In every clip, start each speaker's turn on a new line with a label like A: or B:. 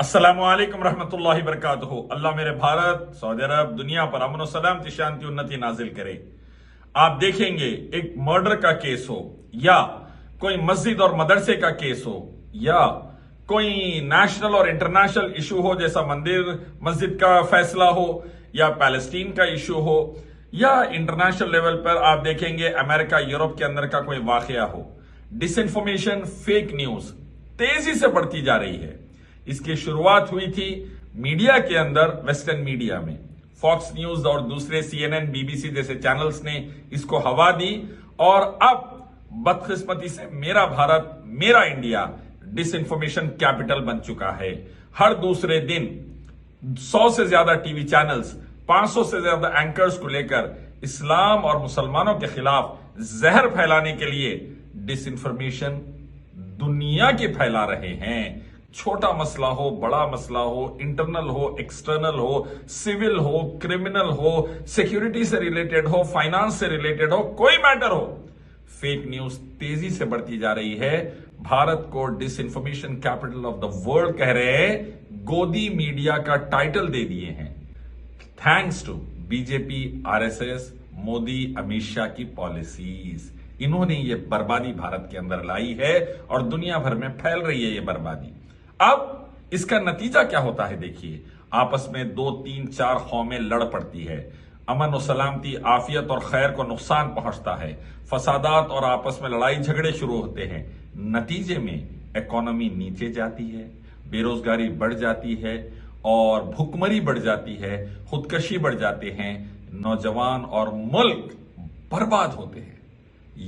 A: अस्सलामुअलैकुम रहमतुल्लाहि बरकातुहू। अल्लाह मेरे भारत, सऊदी अरब, दुनिया पर अमन और सलामती, शांति, उन्नति नाजिल करे। आप देखेंगे एक मर्डर का केस हो, या कोई मस्जिद और मदरसे का केस हो, या कोई नेशनल और इंटरनेशनल इशू हो, जैसा मंदिर मस्जिद का फैसला हो, या पैलेस्टीन का इशू हो, या इंटरनेशनल लेवल पर आप देखेंगे अमेरिका यूरोप के अंदर का कोई वाकया हो, डिसइंफॉर्मेशन, फेक न्यूज तेजी से बढ़ती जा रही है। इसकी शुरुआत हुई थी मीडिया के अंदर, वेस्टर्न मीडिया में। फॉक्स न्यूज और दूसरे CNN, BBC जैसे चैनल्स ने इसको हवा दी, और अब बदकिस्मती से मेरा भारत, मेरा इंडिया डिसइंफॉर्मेशन कैपिटल बन चुका है। हर दूसरे दिन 100 से ज्यादा टीवी चैनल्स, 500 से ज्यादा एंकर्स को लेकर इस्लाम और मुसलमानों के खिलाफ जहर फैलाने के लिए डिसइंफॉर्मेशन दुनिया की फैला रहे हैं। छोटा मसला हो, बड़ा मसला हो, इंटरनल हो, एक्सटर्नल हो, सिविल हो, क्रिमिनल हो, सिक्योरिटी से रिलेटेड हो, फाइनेंस से रिलेटेड हो, कोई मैटर हो, फेक न्यूज तेजी से बढ़ती जा रही है। भारत को disinformation capital of the world कह रहे हैं, गोदी मीडिया का टाइटल दे दिए हैं। Thanks to BJP, RSS, Modi, Amit Shah की पॉलिसीज। इन्होंने ये बर्बादी भारत के अंदर लाई है और दुनिया भर में फैल रही है ये बर्बादी। अब इसका नतीजा क्या होता है देखिए, आपस में 2, 3, 4 कौमें लड़ पड़ती है, अमन और सलामती, आफियत और खैर को नुकसान पहुंचता है, फसादात और आपस में लड़ाई झगड़े शुरू होते हैं। नतीजे में इकोनॉमी नीचे जाती है, बेरोजगारी बढ़ जाती है, और भुखमरी बढ़ जाती है, खुदकशी बढ़ जाते हैं, नौजवान और मुल्क बर्बाद होते हैं।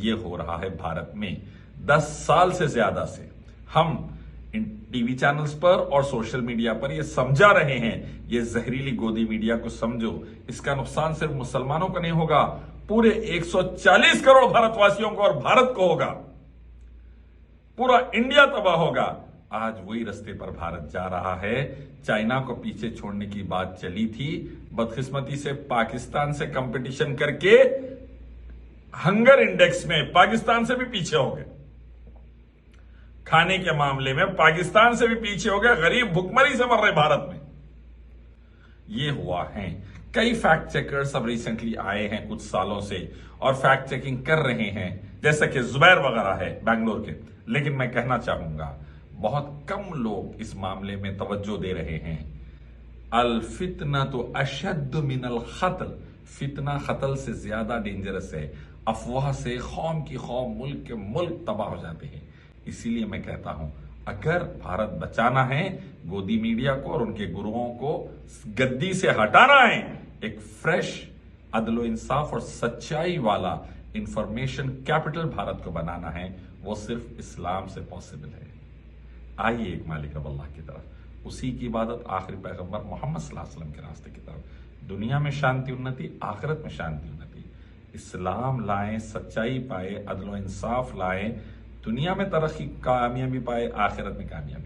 A: ये हो रहा है भारत में 10 साल से ज्यादा से। हम इन टीवी चैनल्स पर और सोशल मीडिया पर ये समझा रहे हैं, ये जहरीली गोदी मीडिया को समझो। इसका नुकसान सिर्फ मुसलमानों को नहीं होगा, पूरे 140 करोड़ भारतवासियों को और भारत को होगा। पूरा इंडिया तबाह होगा। आज वही रास्ते पर भारत जा रहा है। चाइना को पीछे छोड़ने की बात चली थी, बदकिस्मती से पाकिस्तान से कंपटीशन करके हंगर इंडेक्स में पाकिस्तान से भी पीछे हो गए। खाने के मामले में पाकिस्तान से भी पीछे हो गया। गरीब भुखमरी से मर रहे भारत में। ये हुआ है। कई फैक्ट चेकर्स अब रिसेंटली आए हैं कुछ सालों से और फैक्ट चेकिंग कर रहे हैं, जैसा कि जुबैर वगैरह है बैंगलोर के। लेकिन मैं कहना चाहूंगा, बहुत कम लोग इस मामले में तवज्जो दे रहे हैं। अल फितना तो अशद मिनल खत्ल। फितना खत्ल से ज्यादा डेंजरस है। अफवाह से कौम की कौम, मुल्क के मुल्क तबाह हो जाते हैं। इसीलिए मैं कहता हूं, अगर भारत बचाना है, गोदी मीडिया को और उनके गुरुओं को गद्दी से हटाना है, एक फ्रेश, अदलो इंसाफ और सच्चाई वाला इंफॉर्मेशन कैपिटल भारत को बनाना है, वो सिर्फ इस्लाम से पॉसिबल है। आइए एक मालिक अब अल्लाह की तरफ, उसी की इबादत, आखिरी पैगंबर मोहम्मद सल्लल्लाहु अलैहि वसल्लम के रास्ते की तरफ। दुनिया में शांति उन्नति, आखिरत में शांति उन्नति। इस्लाम लाएं, सच्चाई पाए, अदलो इंसाफ लाएं, दुनिया में तरक्की, कामयाबी पाए, आखिरत में कामयाबी।